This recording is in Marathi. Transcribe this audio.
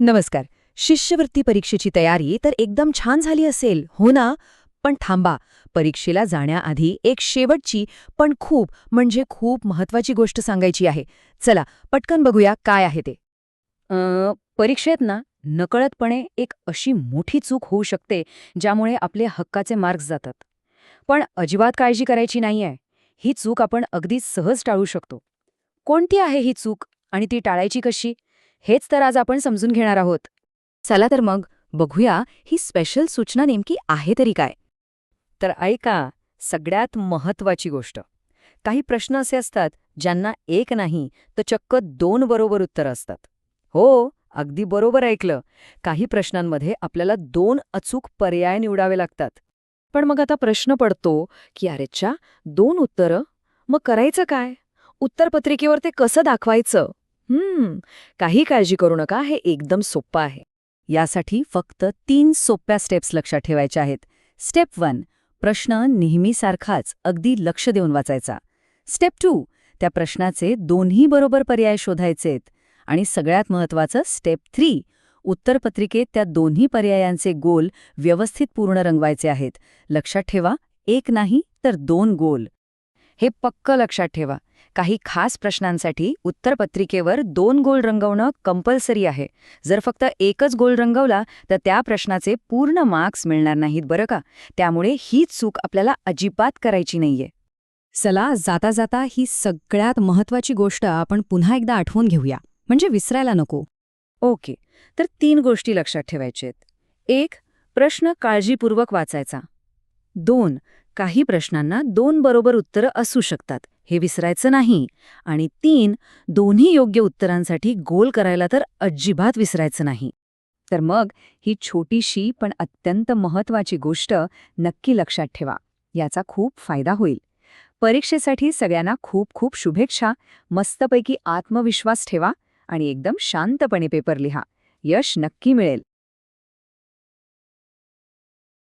नमस्कार. शिष्यवृत्ती परीक्षेची तयारी तर एकदम छान झाली असेल, हो ना? पण थांबा, परीक्षेला जाण्याआधी एक शेवटची पण खूप महत्वाची गोष्ट सांगायची आहे. चला, पटकन बघूया काय आहे ते. परीक्षेत ना नकळतपणे एक अशी मोठी चूक होऊ शकते ज्यामुळे आपले हक्काचे मार्क्स जातात. पण अजिबात काळजी करायची नाहीये. ही चूक आपण अगदी सहज टाळू शकतो. कोणती आहे ही चूक आणि ती टाळायची कशी? हेच तर आज आपण समजून घेणार आहोत. चला तर मग बघूया ही स्पेशल सूचना नेमकी आहे तरी काय. तर ऐका, सगळ्यात महत्वाची गोष्ट. काही प्रश्न असे असतात ज्यांना एक नाही तर चक्क 2 बरोबर उत्तरं असतात. हो, अगदी बरोबर ऐकलं. काही प्रश्नांमध्ये आपल्याला 2 अचूक पर्याय निवडावे लागतात. पण मग आता प्रश्न पडतो की अरेच्चा, 2 उत्तरं? मग करायचं काय? उत्तरपत्रिकेवर ते कसं दाखवायचं? काही काळजी करू नका, हे एकदम सोपं आहे. यासाठी फक्त 3 सोप्या स्टेप्स लक्षात ठेवायच्या आहेत. स्टेप 1, प्रश्न नेहमीसारखाच अगदी लक्ष देऊन वाचायचा. स्टेप 2, त्या प्रश्नाचे दोन्ही बरोबर पर्याय शोधायचेत. आणि सगळ्यात महत्त्वाचं स्टेप 3, उत्तरपत्रिकेत त्या दोन्ही पर्यायांचे गोल व्यवस्थित पूर्ण रंगवायचे आहेत. लक्षात ठेवा, 1 नाही तर 2 गोल. हे पक्क लक्षात ठेवा. काही खास प्रश्नांसाठी उत्तरपत्रिकेवर 2 गोल रंगवणं कंपल्सरी आहे. जर फक्त एकच गोल रंगवला तर त्या प्रश्नाचे पूर्ण मार्क्स मिळणार नाहीत बरं का. त्यामुळे ही चूक आपल्याला अजिबात करायची नाहीये. चला, जाता जाता ही सगळ्यात महत्वाची गोष्ट आपण पुन्हा एकदा आठवून घेऊया, म्हणजे विसरायला नको. ओके, तर 3 गोष्टी लक्षात ठेवायच्यात. 1, प्रश्न काळजीपूर्वक वाचायचा. 2, काही प्रश्नांना 2 बरोबर उत्तरं असू शकतात, हे विसरायचं नाही. आणि 3, दोन्ही योग्य उत्तरांसाठी गोल करायला तर अजिबात विसरायचं नाही. तर मग ही छोटीशी पण अत्यंत महत्वाची गोष्ट नक्की लक्षात ठेवा. याचा खूप फायदा होईल. परीक्षेसाठी सगळ्यांना खूप खूप शुभेच्छा. मस्तपैकी आत्मविश्वास ठेवा आणि एकदम शांतपणे पेपर लिहा. यश नक्की मिळेल.